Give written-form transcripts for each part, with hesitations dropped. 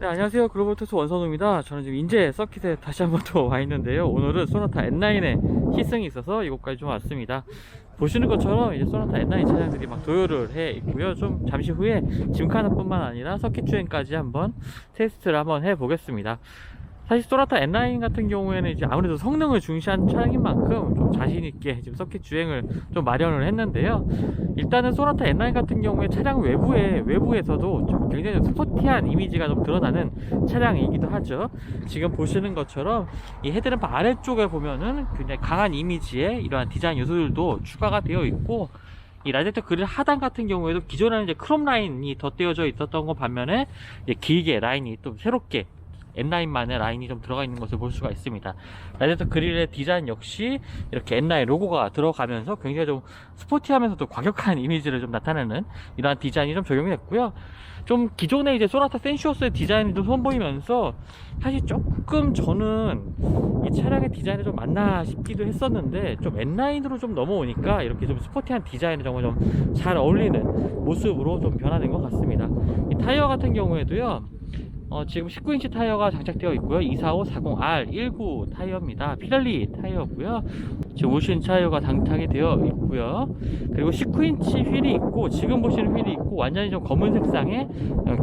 네, 안녕하세요. 글로벌토스 원선우입니다. 저는 지금 인제 서킷에 다시 한번 또 와 있는데요. 오늘은 소나타 N9의 시승이 있어서 이곳까지 좀 왔습니다. 보시는 것처럼 이제 소나타 N9 차량들이 막 도요를 해 있고요. 좀 잠시 후에 짐카나뿐만 아니라 서킷 주행까지 한번 테스트를 한번 해 보겠습니다. 사실 소나타 N9 같은 경우에는 이제 아무래도 성능을 중시한 차량인 만큼 좀 자신있게 지금 서킷 주행을 좀 마련을 했는데요. 일단은 소나타 N9 같은 경우에 차량 외부에서도 좀 굉장히 스포티한 이미지가 좀 드러나는 차량이기도 하죠. 지금 보시는 것처럼 이 헤드램프 아래쪽에 보면은 굉장히 강한 이미지의 이러한 디자인 요소들도 추가가 되어 있고, 이 라디에이터 그릴 하단 같은 경우에도 기존에는 이제 크롬 라인이 덧대어져 있었던 것 반면에 이제 길게 라인이 또 새롭게 N9만의 라인이 좀 들어가 있는 것을 볼 수가 있습니다. 라디에이터 그릴의 디자인 역시 이렇게 N9 로고가 들어가면서 굉장히 좀 스포티하면서도 과격한 이미지를 좀 나타내는 이러한 디자인이 좀 적용이 됐고요. 좀 기존의 이제 소나타 센슈어스의 디자인이 좀 선보이면서 사실 조금 저는 이 차량의 디자인이 좀 맞나 싶기도 했었는데, 좀 N9으로 좀 넘어오니까 이렇게 좀 스포티한 디자인이 정말 좀 잘 어울리는 모습으로 좀 변화된 것 같습니다. 이 타이어 같은 경우에도요, 지금 19인치 타이어가 장착되어 있고요. 245-40R19 타이어입니다. 피렐리 타이어고요. 지금 오신 타이어가 장착이 되어 있고요. 그리고 19인치 휠이 있고, 지금 보시는 휠이 있고, 완전히 좀 검은 색상의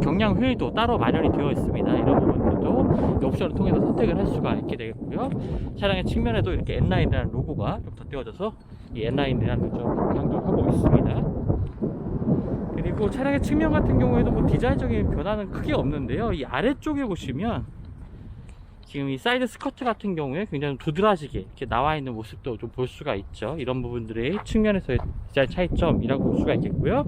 경량 휠도 따로 마련이 되어 있습니다. 이런 부분들도 옵션을 통해서 선택을 할 수가 있게 되겠고요. 차량의 측면에도 이렇게 N9이라는 로고가 좀 덧대어져서 이 N9이라는 걸 좀 강조하고 있습니다. 그리고 차량의 측면 같은 경우에도 뭐 디자인적인 변화는 크게 없는데요. 이 아래쪽에 보시면 지금 이 사이드 스커트 같은 경우에 굉장히 도드라지게 이렇게 나와 있는 모습도 좀 볼 수가 있죠. 이런 부분들이 측면에서의 디자인 차이점이라고 볼 수가 있겠고요.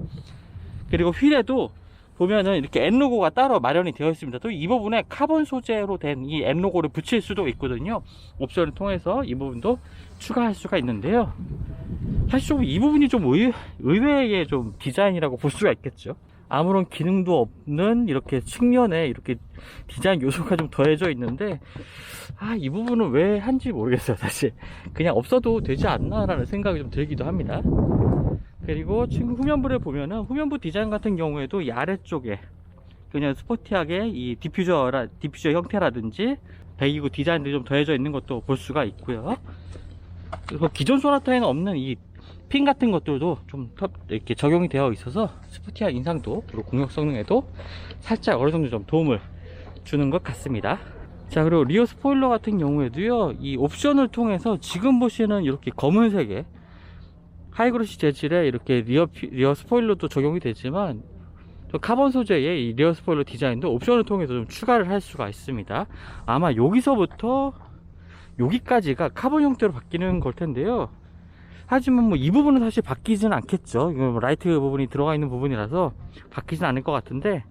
그리고 휠에도 보면은 이렇게 N 로고가 따로 마련이 되어 있습니다. 또 이 부분에 카본 소재로 된 이 N 로고를 붙일 수도 있거든요. 옵션을 통해서 이 부분도 추가할 수가 있는데요. 사실 좀 이 부분이 좀 의외의 좀 디자인이라고 볼 수가 있겠죠. 아무런 기능도 없는 이렇게 측면에 이렇게 디자인 요소가 좀 더해져 있는데, 이 부분은 왜 한지 모르겠어요. 사실 그냥 없어도 되지 않나 라는 생각이 좀 들기도 합니다. 그리고 지금 후면부를 보면은 후면부 디자인 같은 경우에도 이 아래쪽에 그냥 스포티하게 이 디퓨저 형태라든지 배기구 디자인들이 좀 더해져 있는 것도 볼 수가 있고요. 그리고 기존 소나타에는 없는 이 핀 같은 것들도 좀 이렇게 적용이 되어 있어서 스포티한 인상도, 그리고 공력 성능에도 살짝 어느 정도 좀 도움을 주는 것 같습니다. 자, 그리고 리어 스포일러 같은 경우에도요, 이 옵션을 통해서 지금 보시는 이렇게 검은색의 하이그로시 재질의 이렇게 리어 스포일러도 적용이 되지만, 카본 소재의 이 리어 스포일러 디자인도 옵션을 통해서 좀 추가를 할 수가 있습니다. 아마 여기서부터 여기까지가 카본 형태로 바뀌는 걸 텐데요. 하지만 뭐 이 부분은 사실 바뀌지는 않겠죠. 이거 라이트 부분이 들어가 있는 부분이라서 바뀌진 않을 것 같은데,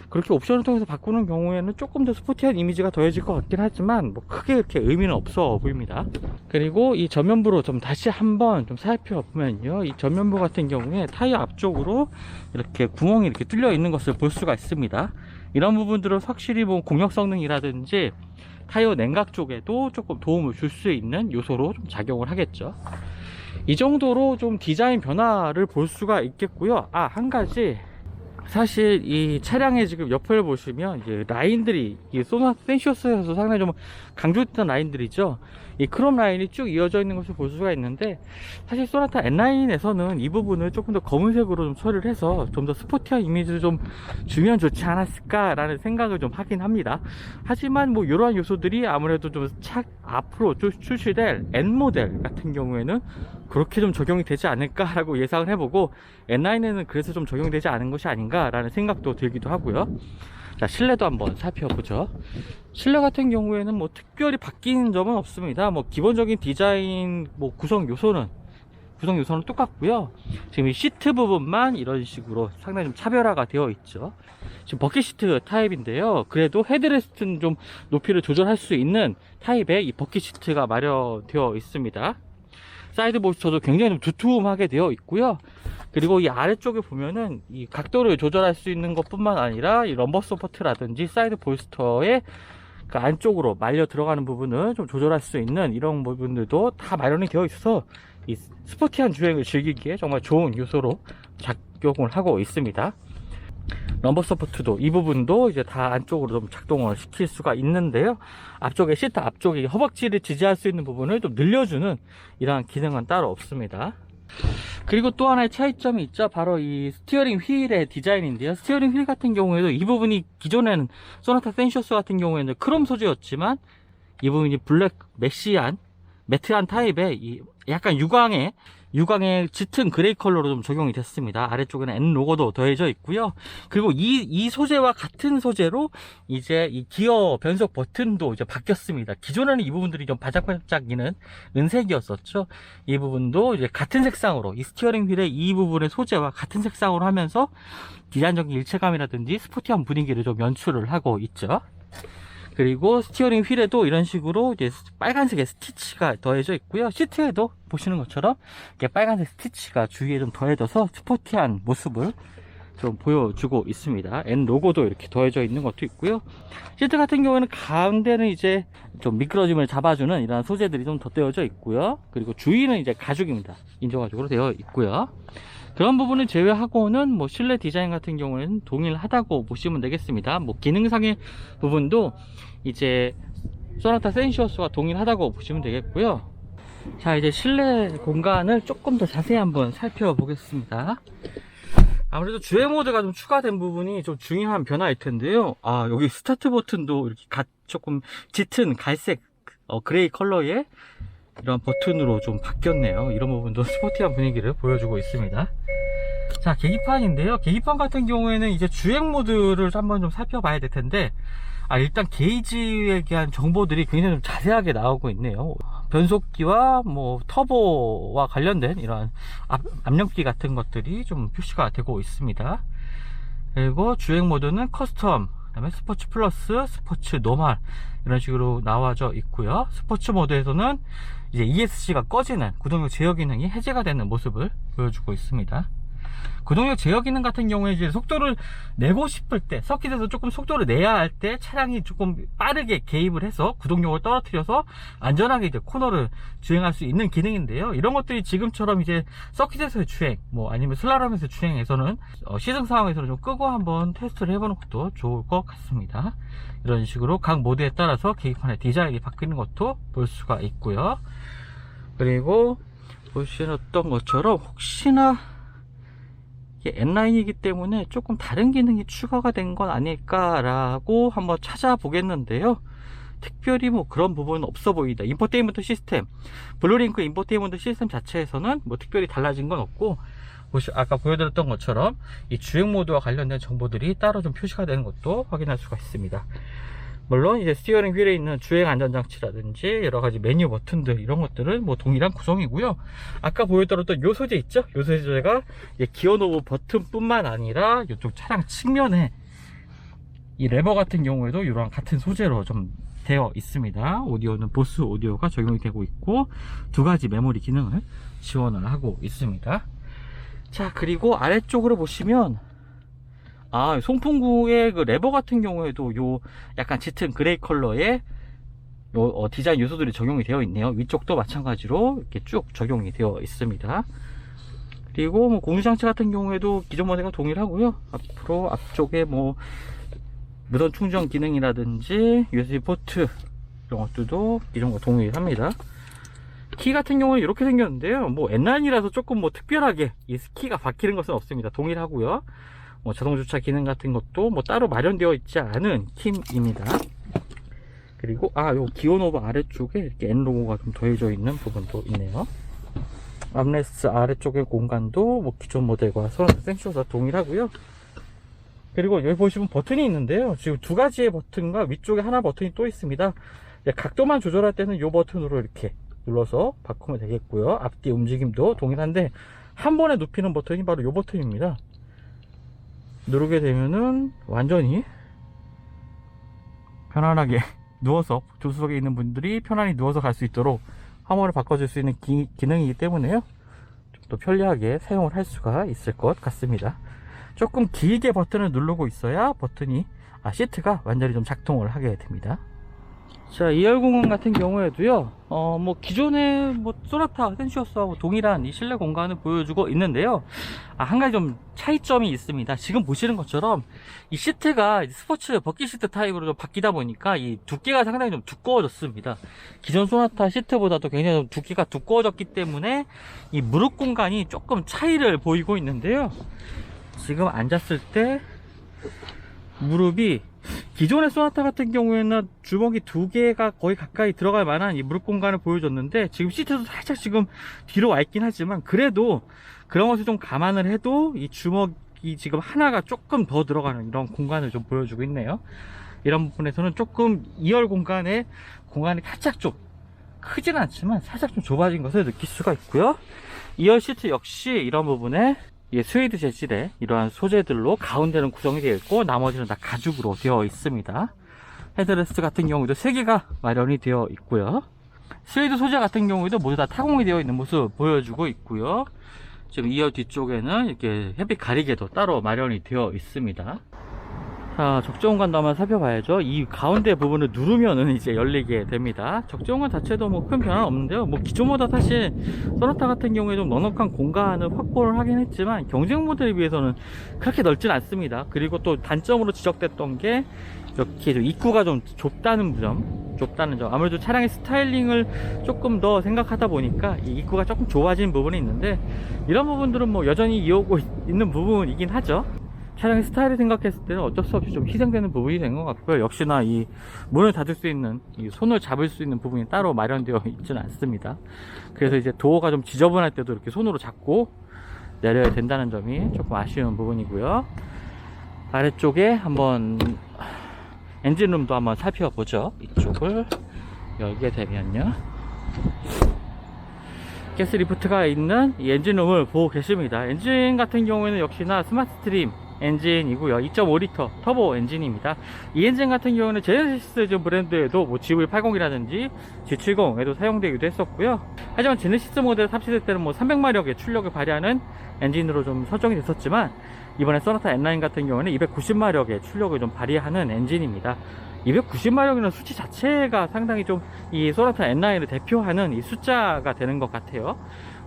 그렇게 옵션을 통해서 바꾸는 경우에는 조금 더 스포티한 이미지가 더해질 것 같긴 하지만 뭐 크게 그렇게 의미는 없어 보입니다. 그리고 이 전면부로 좀 다시 한번 좀 살펴보면요, 이 전면부 같은 경우에 타이어 앞쪽으로 이렇게 구멍이 이렇게 뚫려 있는 것을 볼 수가 있습니다. 이런 부분들은 확실히 뭐 공력 성능이라든지 타이어 냉각 쪽에도 조금 도움을 줄 수 있는 요소로 좀 작용을 하겠죠. 이 정도로 좀 디자인 변화를 볼 수가 있겠고요. 한 가지, 사실 이 차량의 지금 옆을 보시면 이제 라인들이 이 소나타 센슈어스에서 상당히 좀 강조했던 라인들이죠. 이 크롬 라인이 쭉 이어져 있는 것을 볼 수가 있는데, 사실 소나타 N9에서는 이 부분을 조금 더 검은색으로 좀 처리를 해서 좀 더 스포티한 이미지를 좀 주면 좋지 않았을까 라는 생각을 좀 하긴 합니다. 하지만 뭐 이러한 요소들이 아무래도 좀 앞으로 출시될 N모델 같은 경우에는 그렇게 좀 적용이 되지 않을까 라고 예상을 해보고, N9에는 그래서 좀 적용되지 않은 것이 아닌가 라는 생각도 들기도 하고요. 자, 실내도 한번 살펴보죠. 실내 같은 경우에는 뭐 특별히 바뀐 점은 없습니다. 뭐 기본적인 디자인 구성 요소는 똑같고요. 지금 이 시트 부분만 이런 식으로 상당히 좀 차별화가 되어 있죠. 지금 버킷 시트 타입인데요, 그래도 헤드레스트는 좀 높이를 조절할 수 있는 타입의 이 버킷 시트가 마련되어 있습니다. 사이드 볼스터도 굉장히 좀 두툼하게 되어 있고요. 그리고 이 아래쪽에 보면은 이 각도를 조절할 수 있는 것 뿐만 아니라 이 럼버 서포트라든지 사이드 볼스터의 그 안쪽으로 말려 들어가는 부분을 좀 조절할 수 있는 이런 부분들도 다 마련이 되어 있어서 이 스포티한 주행을 즐기기에 정말 좋은 요소로 작용을 하고 있습니다. 럼버 서포트도 이 부분도 이제 다 안쪽으로 좀 작동을 시킬 수가 있는데요. 앞쪽에 시트 앞쪽에 허벅지를 지지할 수 있는 부분을 좀 늘려주는 이러한 기능은 따로 없습니다. 그리고 또 하나의 차이점이 있죠. 바로 이 스티어링 휠의 디자인인데요. 스티어링 휠 같은 경우에도 이 부분이 기존에는 소나타 센쇼스 같은 경우에는 크롬 소재였지만 이 부분이 블랙 메시한 매트한 타입의 이 약간 유광의 짙은 그레이 컬러로 좀 적용이 됐습니다. 아래쪽에는 N 로고도 더해져 있고요. 그리고 이 소재와 같은 소재로 이제 이 기어 변속 버튼도 이제 바뀌었습니다. 기존에는 이 부분들이 좀 바짝바짝이는 은색이었었죠. 이 부분도 이제 같은 색상으로 이 스티어링 휠의 이 부분의 소재와 같은 색상으로 하면서 디자인적인 일체감이라든지 스포티한 분위기를 좀 연출을 하고 있죠. 그리고 스티어링 휠에도 이런 식으로 이제 빨간색의 스티치가 더해져 있고요. 시트에도 보시는 것처럼 이렇게 빨간색 스티치가 주위에 좀 더해져서 스포티한 모습을 좀 보여주고 있습니다. N 로고도 이렇게 더해져 있는 것도 있고요. 시트 같은 경우에는 가운데는 이제 좀 미끄러짐을 잡아주는 이런 소재들이 좀 덧대어져 있고요. 그리고 주위는 이제 가죽입니다. 인조가죽으로 되어 있고요. 그런 부분을 제외하고는 뭐 실내 디자인 같은 경우에는 동일하다고 보시면 되겠습니다. 뭐 기능상의 부분도 이제 소나타 센시어스와 동일하다고 보시면 되겠고요. 자, 이제 실내 공간을 조금 더 자세히 한번 살펴보겠습니다. 아무래도 주행 모드가 좀 추가된 부분이 좀 중요한 변화일 텐데요. 여기 스타트 버튼도 이렇게 조금 짙은 갈색 그레이 컬러의 이런 버튼으로 좀 바뀌었네요. 이런 부분도 스포티한 분위기를 보여주고 있습니다. 자, 계기판인데요. 계기판 같은 경우에는 이제 주행 모드를 한번 좀 살펴봐야 될 텐데, 일단 게이지에 대한 정보들이 굉장히 좀 자세하게 나오고 있네요. 변속기와 뭐 터보와 관련된 이런 압력기 같은 것들이 좀 표시가 되고 있습니다. 그리고 주행 모드는 커스텀, 그다음에 스포츠 플러스, 스포츠 노멀 이런 식으로 나와져 있고요. 스포츠 모드에서는 이제 ESC가 꺼지는 구동력 제어 기능이 해제가 되는 모습을 보여주고 있습니다. 구동력 제어 기능 같은 경우에 이제 속도를 내고 싶을 때, 서킷에서 조금 속도를 내야 할 때 차량이 조금 빠르게 개입을 해서 구동력을 떨어뜨려서 안전하게 이제 코너를 주행할 수 있는 기능인데요. 이런 것들이 지금처럼 이제 서킷에서의 주행, 뭐 아니면 슬라롬에서 주행에서는 시승 상황에서는 좀 끄고 한번 테스트를 해보는 것도 좋을 것 같습니다. 이런 식으로 각 모드에 따라서 계기판의 디자인이 바뀌는 것도 볼 수가 있고요. 그리고 보시던 것처럼 혹시나 N9이기 때문에 조금 다른 기능이 추가가 된 건 아닐까라고 한번 찾아보겠는데요. 특별히 뭐 그런 부분은 없어 보인다. 인포테인먼트 시스템, 블루링크 인포테인먼트 시스템 자체에서는 뭐 특별히 달라진 건 없고, 아까 보여드렸던 것처럼 이 주행 모드와 관련된 정보들이 따로 좀 표시가 되는 것도 확인할 수가 있습니다. 물론 이제 스티어링 휠에 있는 주행 안전장치라든지 여러가지 메뉴 버튼들 이런 것들은 뭐 동일한 구성이고요. 아까 보여드렸던 요 소재 있죠? 요 소재가 기어 노브 버튼 뿐만 아니라 이쪽 차량 측면에 이 레버 같은 경우에도 이런 같은 소재로 좀 되어 있습니다. 오디오는 보스 오디오가 적용이 되고 있고, 두 가지 메모리 기능을 지원을 하고 있습니다. 자, 그리고 아래쪽으로 보시면 송풍구의 그 레버 같은 경우에도 요 약간 짙은 그레이 컬러의 디자인 요소들이 적용이 되어 있네요. 위쪽도 마찬가지로 이렇게 쭉 적용이 되어 있습니다. 그리고 뭐 공유장치 같은 경우에도 기존 모델과 동일하고요. 앞으로 앞쪽에 뭐 무선 충전 기능이라든지 USB 포트 이런 것들도 기존과 동일합니다. 키 같은 경우는 이렇게 생겼는데요. 뭐 N9이라서 조금 뭐 특별하게 이 키가 바뀌는 것은 없습니다. 동일하고요. 뭐 자동 주차 기능 같은 것도 뭐 따로 마련되어 있지 않은 킴입니다. 그리고 요 기어노브 아래쪽에 이렇게 N 로고가 좀 더해져 있는 부분도 있네요. 암레스트 아래쪽의 공간도 뭐 기존 모델과 소나타 센쇼스와 동일하고요. 그리고 여기 보시면 버튼이 있는데요. 지금 두 가지의 버튼과 위쪽에 하나 버튼이 또 있습니다. 각도만 조절할 때는 이 버튼으로 이렇게 눌러서 바꾸면 되겠고요. 앞뒤 움직임도 동일한데 한 번에 눕히는 버튼이 바로 이 버튼입니다. 누르게 되면은 완전히 편안하게 누워서, 조수석에 있는 분들이 편안히 누워서 갈 수 있도록 화면을 바꿔줄 수 있는 기능이기 때문에요, 좀 더 편리하게 사용을 할 수가 있을 것 같습니다. 조금 길게 버튼을 누르고 있어야 버튼이 시트가 완전히 좀 작동을 하게 됩니다. 자, 2열 공간 같은 경우에도요, 뭐, 기존의 뭐, 소나타 센슈어스하고 동일한 이 실내 공간을 보여주고 있는데요. 한 가지 좀 차이점이 있습니다. 지금 보시는 것처럼 이 시트가 이제 스포츠 버킷 시트 타입으로 좀 바뀌다 보니까 이 두께가 상당히 좀 두꺼워졌습니다. 기존 소나타 시트보다도 굉장히 좀 두께가 두꺼워졌기 때문에 이 무릎 공간이 조금 차이를 보이고 있는데요. 지금 앉았을 때 무릎이 기존의 소나타 같은 경우에는 주먹이 2개가 거의 가까이 들어갈 만한 이 무릎 공간을 보여줬는데, 지금 시트도 살짝 지금 뒤로 와 있긴 하지만 그래도 그런 것을 좀 감안을 해도 이 주먹이 지금 하나가 조금 더 들어가는 이런 공간을 좀 보여주고 있네요. 이런 부분에서는 조금 2열 공간이 살짝 좀 크진 않지만 살짝 좀 좁아진 것을 느낄 수가 있고요. 2열 시트 역시 이런 부분에 스웨이드 재질의 이러한 소재들로 가운데는 구성이 되어 있고 나머지는 다 가죽으로 되어 있습니다. 헤드레스트 같은 경우도 3개가 마련이 되어 있고요. 스웨이드 소재 같은 경우에도 모두 다 타공이 되어 있는 모습 보여주고 있고요. 지금 2열 뒤쪽에는 이렇게 햇빛 가리개도 따로 마련이 되어 있습니다. 자, 적재 공간도 한번 살펴봐야죠. 이 가운데 부분을 누르면은 이제 열리게 됩니다. 적재 공간 자체도 뭐 큰 변화는 없는데요. 뭐 기존보다 사실 소나타 같은 경우에 좀 넉넉한 공간을 확보를 하긴 했지만 경쟁 모델에 비해서는 그렇게 넓진 않습니다. 그리고 또 단점으로 지적됐던 게 이렇게 좀 입구가 좀 좁다는 점. 아무래도 차량의 스타일링을 조금 더 생각하다 보니까 이 입구가 조금 좁아진 부분이 있는데, 이런 부분들은 뭐 여전히 이어오고 있는 부분이긴 하죠. 차량의 스타일을 생각했을 때는 어쩔 수 없이 좀 희생되는 부분이 된 것 같고요. 역시나 이 문을 닫을 수 있는, 이 손을 잡을 수 있는 부분이 따로 마련되어 있지는 않습니다. 그래서 이제 도어가 좀 지저분할 때도 이렇게 손으로 잡고 내려야 된다는 점이 조금 아쉬운 부분이고요. 아래쪽에 한번 엔진룸도 한번 살펴보죠. 이쪽을 열게 되면요, 가스 리프트가 있는 이 엔진룸을 보고 계십니다. 엔진 같은 경우에는 역시나 스마트 스트림 엔진이고요. 2.5L 터보 엔진입니다. 이 엔진 같은 경우는 제네시스 브랜드에도 뭐 GV80이라든지 G70에도 사용되기도 했었고요. 하지만 제네시스 모델 탑재될 때는 뭐 300마력의 출력을 발휘하는 엔진으로 좀 설정이 됐었지만, 이번에 소나타 N9 같은 경우는 290마력의 출력을 좀 발휘하는 엔진입니다. 290마력이라는 수치 자체가 상당히 좀 이 소나타 N9을 대표하는 이 숫자가 되는 것 같아요.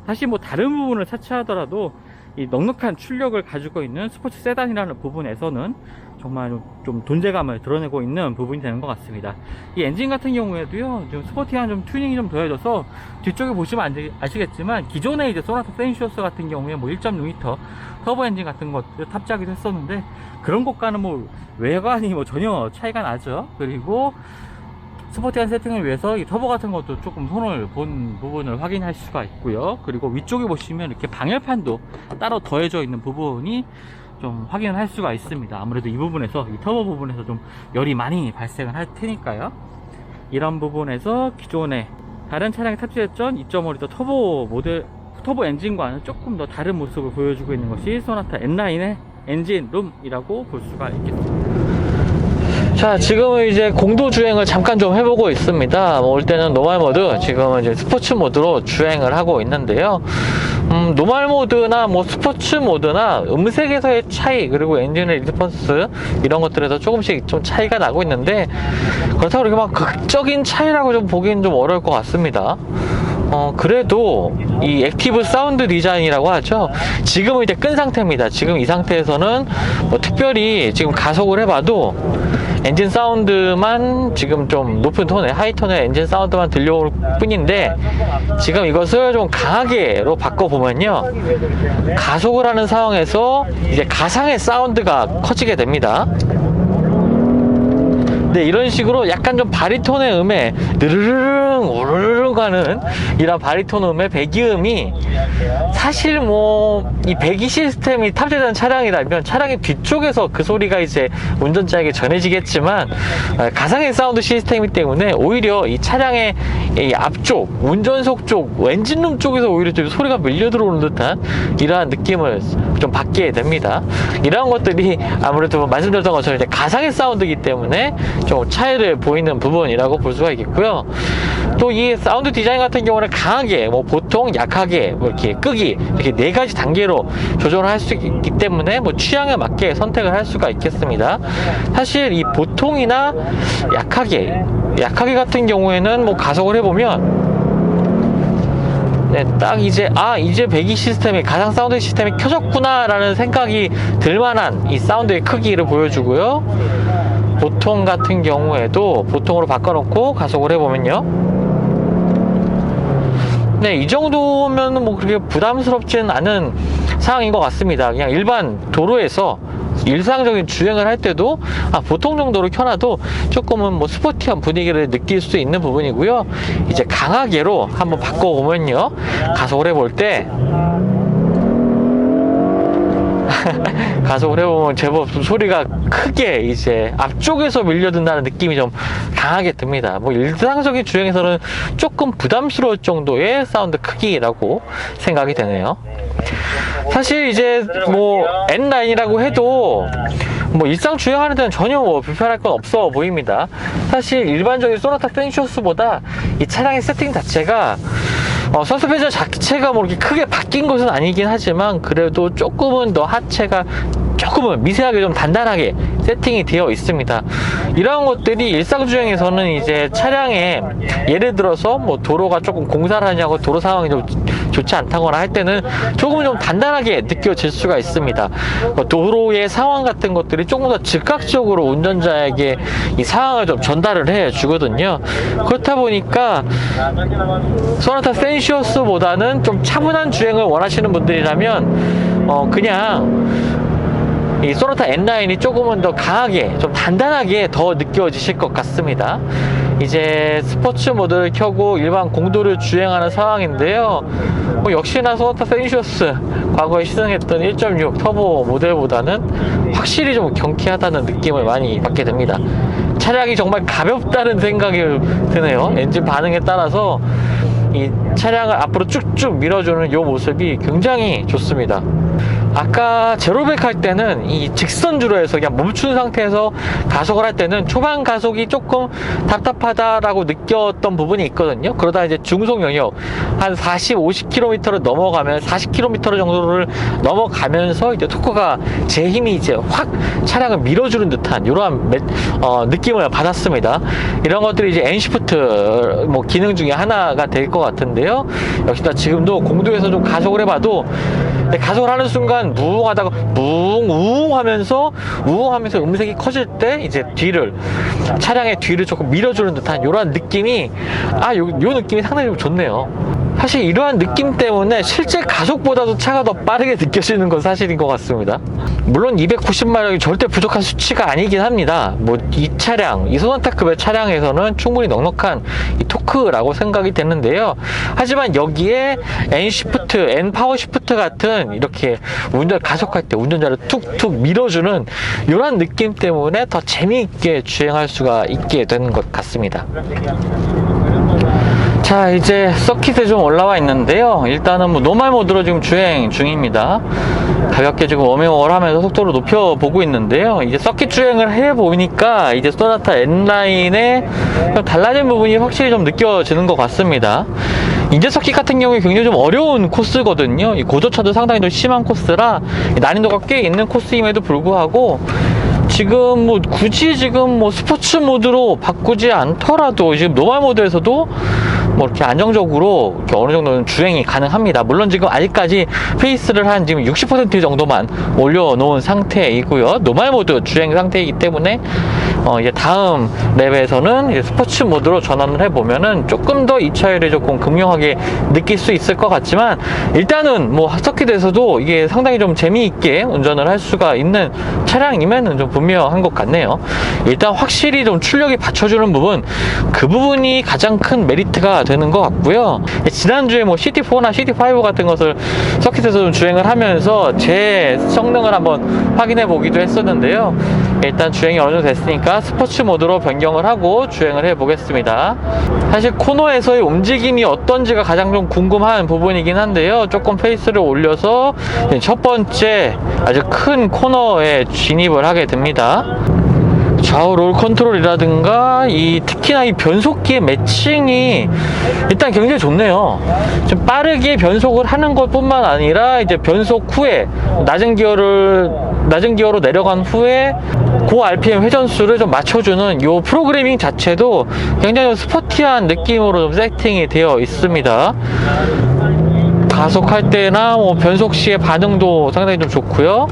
사실 뭐 다른 부분을 차치하더라도 이 넉넉한 출력을 가지고 있는 스포츠 세단이라는 부분에서는 정말 좀 존재감을 드러내고 있는 부분이 되는 것 같습니다. 이 엔진 같은 경우에도요, 좀 스포티한 좀 튜닝이 좀 더해져서 뒤쪽에 보시면 아시겠지만 기존에 이제 소나타 센슈어스 같은 경우에 뭐 1.6L 터보 엔진 같은 것들 탑재하기도 했었는데, 그런 것과는 뭐 외관이 뭐 전혀 차이가 나죠. 그리고 스포티한 세팅을 위해서 이 터보 같은 것도 조금 손을 본 부분을 확인할 수가 있고요. 그리고 위쪽에 보시면 이렇게 방열판도 따로 더해져 있는 부분이 좀 확인을 할 수가 있습니다. 아무래도 이 부분에서, 이 터보 부분에서 좀 열이 많이 발생을 할 테니까요. 이런 부분에서 기존에 다른 차량에 탑재했던 2.5L 터보 엔진과는 조금 더 다른 모습을 보여주고 있는 것이 소나타 N9의 엔진룸이라고 볼 수가 있겠습니다. 자, 지금은 이제 공도 주행을 잠깐 좀 해보고 있습니다. 올 때는 노멀 모드, 지금은 이제 스포츠 모드로 주행을 하고 있는데요. 노멀 모드나 뭐 스포츠 모드나 음색에서의 차이, 그리고 엔진의 리스폰스, 이런 것들에서 조금씩 좀 차이가 나고 있는데, 그렇다고 그렇게 막 극적인 차이라고 좀 보기엔 좀 어려울 것 같습니다. 그래도 이 액티브 사운드 디자인이라고 하죠. 지금은 이제 끈 상태입니다. 지금 이 상태에서는 뭐 특별히 지금 가속을 해봐도 엔진 사운드만 지금 좀 높은 톤의 하이톤의 엔진 사운드만 들려올 뿐인데, 지금 이것을 좀 강하게로 바꿔보면요, 가속을 하는 상황에서 이제 가상의 사운드가 커지게 됩니다. 네, 이런 식으로 약간 좀 바리톤의 음에 느르르릉 오르르르 가는 이런 바리톤 음의 배기음이, 사실 뭐 이 배기 시스템이 탑재된 차량이라면 차량의 뒤쪽에서 그 소리가 이제 운전자에게 전해지겠지만, 가상의 사운드 시스템이기 때문에 오히려 이 차량의 이 앞쪽, 운전석 쪽, 엔진룸 쪽에서 오히려 좀 소리가 밀려 들어오는 듯한 이러한 느낌을 좀 받게 됩니다. 이러한 것들이 아무래도 말씀드렸던 것처럼 이제 가상의 사운드이기 때문에 좀 차이를 보이는 부분이라고 볼 수가 있겠고요. 또 이 사운드 디자인 같은 경우는 강하게, 뭐 보통, 약하게, 뭐 이렇게 끄기, 이렇게 네 가지 단계로 조절을 할 수 있기 때문에 뭐 취향에 맞게 선택을 할 수가 있겠습니다. 사실 이 보통이나 약하게 같은 경우에는 뭐 가속을 해보면 네, 딱 이제 이제 배기 시스템이, 가상 사운드 시스템이 켜졌구나 라는 생각이 들만한 이 사운드의 크기를 보여주고요. 보통 같은 경우에도 보통으로 바꿔놓고 가속을 해보면요, 네, 이 정도면 뭐 그렇게 부담스럽지는 않은 상황인 것 같습니다. 그냥 일반 도로에서 일상적인 주행을 할 때도 보통 정도로 켜놔도 조금은 뭐 스포티한 분위기를 느낄 수 있는 부분이고요. 이제 강하게로 한번 바꿔보면요, 가속을 해볼 때 가속을 해보면 제법 소리가 크게 이제 앞쪽에서 밀려든다는 느낌이 좀 강하게 듭니다. 뭐 일상적인 주행에서는 조금 부담스러울 정도의 사운드 크기라고 생각이 되네요. 사실 이제 뭐 N9이라고 해도 뭐 일상 주행하는 데는 전혀 뭐 불편할 건 없어 보입니다. 사실 일반적인 소나타 센시어스보다 이 차량의 세팅 자체가 서스펜션 자체가 뭐 이렇게 크게 바뀐 것은 아니긴 하지만 그래도 조금은 더 하체가 조금은 미세하게 좀 단단하게 세팅이 되어 있습니다. 이러한 것들이 일상주행에서는 이제 차량에 예를 들어서 뭐 도로가 조금 공사를 하냐고 도로 상황이 좀 좋지 않다거나 할 때는 조금 좀 단단하게 느껴질 수가 있습니다. 도로의 상황 같은 것들이 조금 더 즉각적으로 운전자에게 이 상황을 좀 전달을 해 주거든요. 그렇다 보니까 소나타 센시어스보다는 좀 차분한 주행을 원하시는 분들이라면 그냥 이 소나타 N9이 조금은 더 강하게, 좀 단단하게 더 느껴지실 것 같습니다. 이제 스포츠 모드를 켜고 일반 공도를 주행하는 상황인데요. 뭐 역시나 소나타 센시어스 과거에 시승했던 1.6 터보 모델보다는 확실히 좀 경쾌하다는 느낌을 많이 받게 됩니다. 차량이 정말 가볍다는 생각이 드네요. 엔진 반응에 따라서 이 차량을 앞으로 쭉쭉 밀어주는 이 모습이 굉장히 좋습니다. 아까 제로백 할 때는 이 직선주로 해서 그냥 멈춘 상태에서 가속을 할 때는 초반 가속이 조금 답답하다라고 느꼈던 부분이 있거든요. 그러다 이제 중속 영역 한 40, 50km를 넘어가면 40km 정도를 넘어가면서 이제 토크가 제 힘이 이제 확 차량을 밀어주는 듯한 이러한 느낌을 받았습니다. 이런 것들이 이제 N시프트 뭐 기능 중에 하나가 될 것 같은데요. 역시나 지금도 공도에서 좀 가속을 해봐도 가속을 하는 순간 무웅하다가 무웅 하면서 음색이 커질 때 이제 차량의 뒤를 조금 밀어주는 듯한 이런 느낌이 요 느낌이 상당히 좀 좋네요. 사실 이러한 느낌 때문에 실제 가속보다도 차가 더 빠르게 느껴지는 건 사실인 것 같습니다. 물론 290마력이 절대 부족한 수치가 아니긴 합니다. 뭐 이 차량, 이 소나타급의 차량에서는 충분히 넉넉한 이 토크라고 생각이 되는데요. 하지만 여기에 N시프트, N파워시프트 같은 이렇게 가속할 때 운전자를 툭툭 밀어주는 이런 느낌 때문에 더 재미있게 주행할 수가 있게 되는 것 같습니다. 자, 이제 서킷에 좀 올라와 있는데요. 일단은 뭐 노멀 모드로 지금 주행 중입니다. 가볍게 지금 워밍업을 하면서 속도를 높여보고 있는데요. 이제 서킷 주행을 해보니까 이제 소나타 N9의 달라진 부분이 확실히 좀 느껴지는 것 같습니다. 인제 서킷 같은 경우에 굉장히 좀 어려운 코스거든요. 이 고저차도 상당히 좀 심한 코스라 난이도가 꽤 있는 코스임에도 불구하고 지금 뭐 굳이 지금 뭐 스포츠 모드로 바꾸지 않더라도 지금 노멀 모드에서도 뭐 이렇게 안정적으로 이렇게 어느 정도는 주행이 가능합니다. 물론 지금 아직까지 페이스를 한 지금 60% 정도만 올려놓은 상태이고요. 노멀 모드 주행 상태이기 때문에 이제 다음 랩에서는 이제 스포츠 모드로 전환을 해보면은 조금 더 이 차이를 조금 극명하게 느낄 수 있을 것 같지만 일단은 뭐 서킷에서도 이게 상당히 좀 재미있게 운전을 할 수가 있는 차량임에는 좀 분명한 것 같네요. 일단 확실히 좀 출력이 받쳐주는 부분, 그 부분이 가장 큰 메리트가 되는 것 같고요. 지난주에 뭐 CT4나 CT5 같은 것을 서킷에서 좀 주행을 하면서 제 성능을 한번 확인해 보기도 했었는데요. 일단 주행이 어느 정도 됐으니까 스포츠 모드로 변경을 하고 주행을 해 보겠습니다. 사실 코너에서의 움직임이 어떤지가 가장 좀 궁금한 부분이긴 한데요. 조금 페이스를 올려서 첫 번째 아주 큰 코너에 진입을 하게 됩니다. 좌우 롤 컨트롤이라든가 특히나 이 변속기의 매칭이 일단 굉장히 좋네요. 좀 빠르게 변속을 하는 것뿐만 아니라 이제 변속 후에 낮은 기어로 내려간 후에 고 RPM 회전수를 좀 맞춰주는 이 프로그래밍 자체도 굉장히 스포티한 느낌으로 좀 세팅이 되어 있습니다. 가속할 때나 뭐 변속 시의 반응도 상당히 좀 좋고요.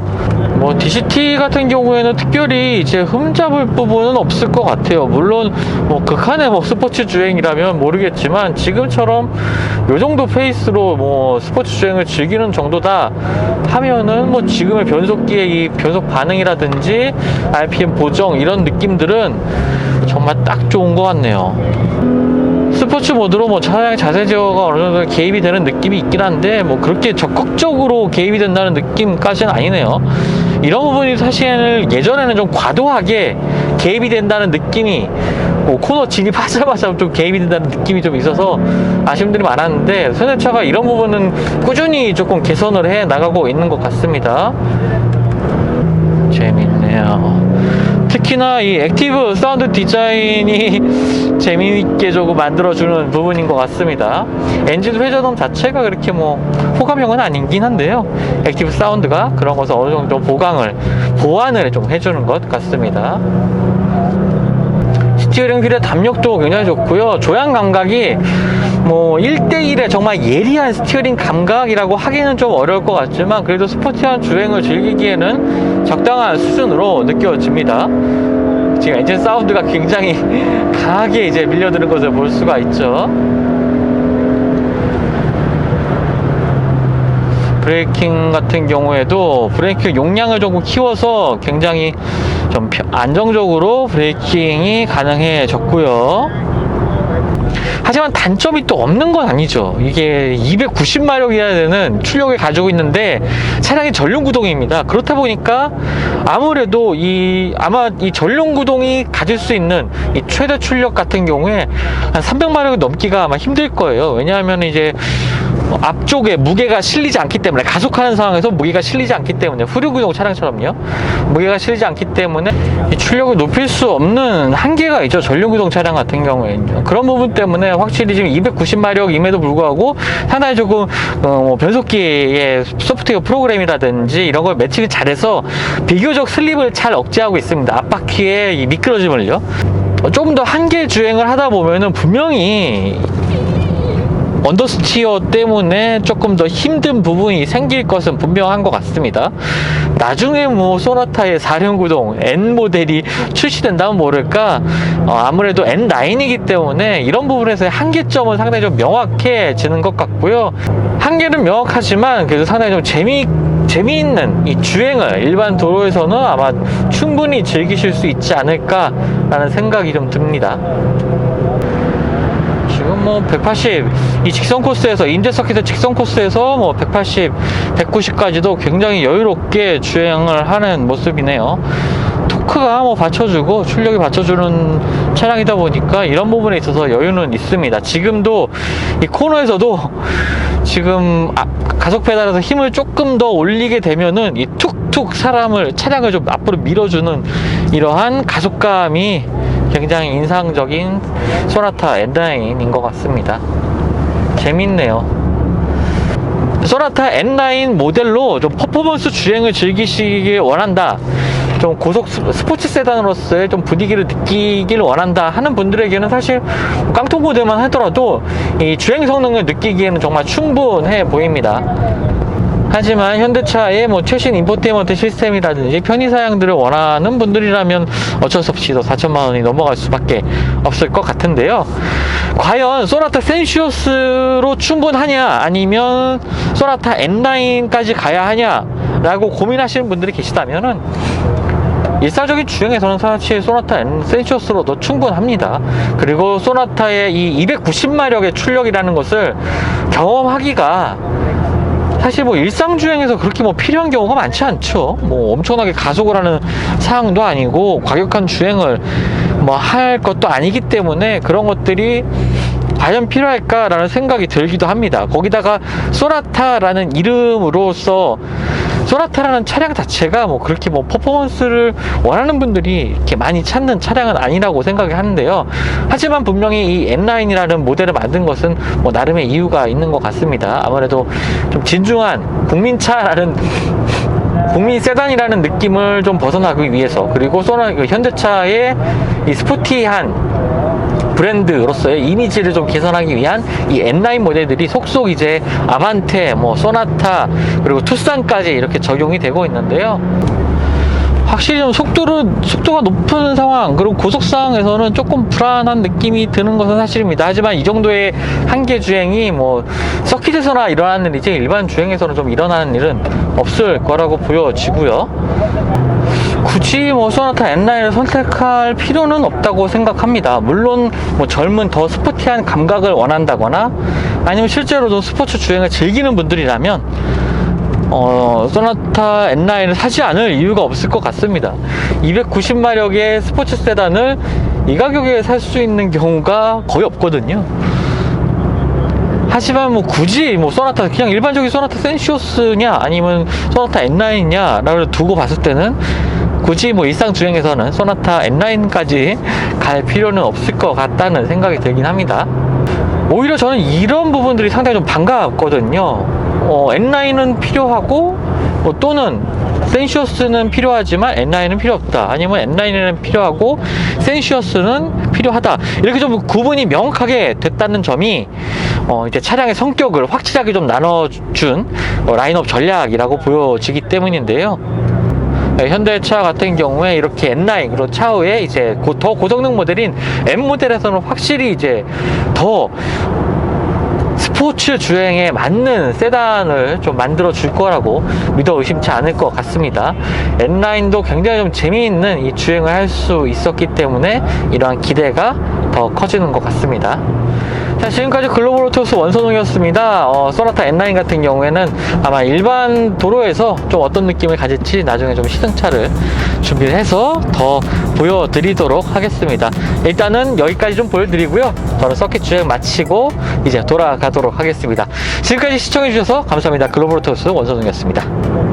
뭐 DCT 같은 경우에는 특별히 이제 흠잡을 부분은 없을 것 같아요. 물론 뭐 극한의 뭐 스포츠 주행이라면 모르겠지만 지금처럼 요 정도 페이스로 뭐 스포츠 주행을 즐기는 정도다 하면은 뭐 지금의 변속기의 이 변속 반응이라든지 RPM 보정 이런 느낌들은 정말 딱 좋은 것 같네요. 스포츠 모드로 뭐 차량의 자세 제어가 어느 정도 개입이 되는 느낌이 있긴 한데 뭐 그렇게 적극적으로 개입이 된다는 느낌까지는 아니네요. 이런 부분이 사실 예전에는 좀 과도하게 개입이 된다는 느낌이 뭐 코너 진입하자마자 좀 개입이 된다는 느낌이 좀 있어서 아쉬움들이 많았는데 현대차가 이런 부분은 꾸준히 조금 개선을 해 나가고 있는 것 같습니다. 재밌네요. 특히나 이 액티브 사운드 디자인이 재미있게 조금 만들어주는 부분인 것 같습니다. 엔진 회전음 자체가 그렇게 뭐 호감형은 아니긴 한데요. 액티브 사운드가 그런 것을 어느 정도 보완을 좀 해주는 것 같습니다. 스티어링 휠의 담력도 굉장히 좋고요. 조향 감각이 뭐 1대1의 정말 예리한 스티어링 감각이라고 하기는 좀 어려울 것 같지만 그래도 스포티한 주행을 즐기기에는 적당한 수준으로 느껴집니다. 지금 엔진 사운드가 굉장히 강하게 이제 밀려드는 것을 볼 수가 있죠. 브레이킹 같은 경우에도 브레이킹 용량을 조금 키워서 굉장히 좀 안정적으로 브레이킹이 가능해졌고요. 하지만 단점이 또 없는 건 아니죠. 이게 290마력이어야 되는 출력을 가지고 있는데 차량이 전륜구동입니다. 그렇다 보니까 아무래도 아마 이 전륜구동이 가질 수 있는 이 최대 출력 같은 경우에 한 300마력을 넘기가 아마 힘들 거예요. 왜냐하면 이제 앞쪽에 무게가 실리지 않기 때문에 가속하는 상황에서 무게가 실리지 않기 때문에 후륜구동 차량처럼요. 무게가 실리지 않기 때문에 이 출력을 높일 수 없는 한계가 있죠. 전륜구동 차량 같은 경우에는요. 그런 부분 때문에 확실히 지금 290마력임에도 불구하고 상당히 조금 뭐 변속기의 소프트웨어 프로그램이라든지 이런 걸 매칭을 잘해서 비교적 슬립을 잘 억제하고 있습니다. 앞바퀴의 이 미끄러짐을요. 조금 더 한계 주행을 하다 보면은 분명히 언더스티어 때문에 조금 더 힘든 부분이 생길 것은 분명한 것 같습니다. 나중에 뭐 소나타의 4륜구동 N 모델이 출시된다면 모를까 아무래도 N9이기 때문에 이런 부분에서의 한계점은 상당히 좀 명확해지는 것 같고요. 한계는 명확하지만 그래도 상당히 좀 재미있는 이 주행을 일반 도로에서는 아마 충분히 즐기실 수 있지 않을까라는 생각이 좀 듭니다. 지금 뭐 180 이 직선 코스에서 인제 서킷의 직선 코스에서 뭐 180, 190까지도 굉장히 여유롭게 주행을 하는 모습이네요. 토크가 뭐 받쳐주고 출력이 받쳐주는 차량이다 보니까 이런 부분에 있어서 여유는 있습니다. 지금도 이 코너에서도 지금 가속 페달에서 힘을 조금 더 올리게 되면은 이 툭툭 차량을 좀 앞으로 밀어주는 이러한 가속감이 굉장히 인상적인 소나타 N9인 것 같습니다. 재밌네요. 소나타 N9 모델로 좀 퍼포먼스 주행을 즐기시길 원한다, 좀 고속 스포츠 세단으로서의 좀 분위기를 느끼길 원한다 하는 분들에게는 사실 깡통 모델만 하더라도 이 주행 성능을 느끼기에는 정말 충분해 보입니다. 하지만 현대차의 뭐 최신 인포테인먼트 시스템이라든지 편의 사양들을 원하는 분들이라면 어쩔 수 없이 더 4천만 원이 넘어갈 수밖에 없을 것 같은데요. 과연 소나타 센시어스로 충분하냐 아니면 소나타 N9까지 가야 하냐 라고 고민하시는 분들이 계시다면은 일상적인 주행에서는 사실 소나타 N 센시어스로도 충분합니다. 그리고 소나타의 이 290마력의 출력이라는 것을 경험하기가 사실 뭐 일상 주행에서 그렇게 뭐 필요한 경우가 많지 않죠. 뭐 엄청나게 가속을 하는 상황도 아니고 과격한 주행을 뭐 할 것도 아니기 때문에 그런 것들이 과연 필요할까라는 생각이 들기도 합니다. 거기다가 소나타라는 이름으로서 소나타라는 차량 자체가 뭐 그렇게 뭐 퍼포먼스를 원하는 분들이 이렇게 많이 찾는 차량은 아니라고 생각을 하는데요. 하지만 분명히 이 N9이라는 모델을 만든 것은 뭐 나름의 이유가 있는 것 같습니다. 아무래도 좀 진중한 국민차라는 국민 세단이라는 느낌을 좀 벗어나기 위해서, 그리고 현대차의 이 스포티한 브랜드로서의 이미지를 좀 개선하기 위한 이 N9 모델들이 속속 이제 아반떼, 뭐 소나타, 그리고 투싼까지 이렇게 적용이 되고 있는데요. 확실히 좀 속도가 높은 상황, 그리고 고속상에서는 조금 불안한 느낌이 드는 것은 사실입니다. 하지만 이 정도의 한계 주행이 뭐 서킷에서나 일어나는 일이지 일반 주행에서는 좀 일어나는 일은 없을 거라고 보여지고요. 굳이 뭐 소나타 N9을 선택할 필요는 없다고 생각합니다. 물론 뭐 젊은 더 스포티한 감각을 원한다거나 아니면 실제로 좀 스포츠 주행을 즐기는 분들이라면 소나타 N9을 사지 않을 이유가 없을 것 같습니다. 290마력의 스포츠 세단을 이 가격에 살 수 있는 경우가 거의 없거든요. 하지만 뭐 굳이 뭐 소나타, 그냥 일반적인 소나타 센시오스냐 아니면 소나타 N9냐를 두고 봤을 때는 굳이 뭐 일상 주행에서는 소나타 N9까지 갈 필요는 없을 것 같다는 생각이 들긴 합니다. 오히려 저는 이런 부분들이 상당히 좀 반갑거든요. N9은 필요하고 또는 센시어스는 필요하지만 N9은 필요 없다, 아니면 N9은 필요하고 센시어스는 필요하다, 이렇게 좀 구분이 명확하게 됐다는 점이 이제 차량의 성격을 확실하게 좀 나눠준 라인업 전략이라고 보여지기 때문인데요. 현대차 같은 경우에 이렇게 N9, 그리고 차후에 이제 더 고성능 모델인 M 모델에서는 확실히 이제 더 스포츠 주행에 맞는 세단을 좀 만들어 줄 거라고 믿어 의심치 않을 것 같습니다. N9도 굉장히 좀 재미있는 이 주행을 할 수 있었기 때문에 이러한 기대가 더 커지는 것 같습니다. 자, 지금까지 글로벌 오토스 원선웅이었습니다. 소나타 N9 같은 경우에는 아마 일반 도로에서 좀 어떤 느낌을 가질지 나중에 좀 시승차를 준비를 해서 더 보여드리도록 하겠습니다. 일단은 여기까지 좀 보여드리고요. 저는 서킷 주행 마치고 이제 돌아가도록 하겠습니다. 지금까지 시청해주셔서 감사합니다. 글로벌 오토스 원선웅이었습니다.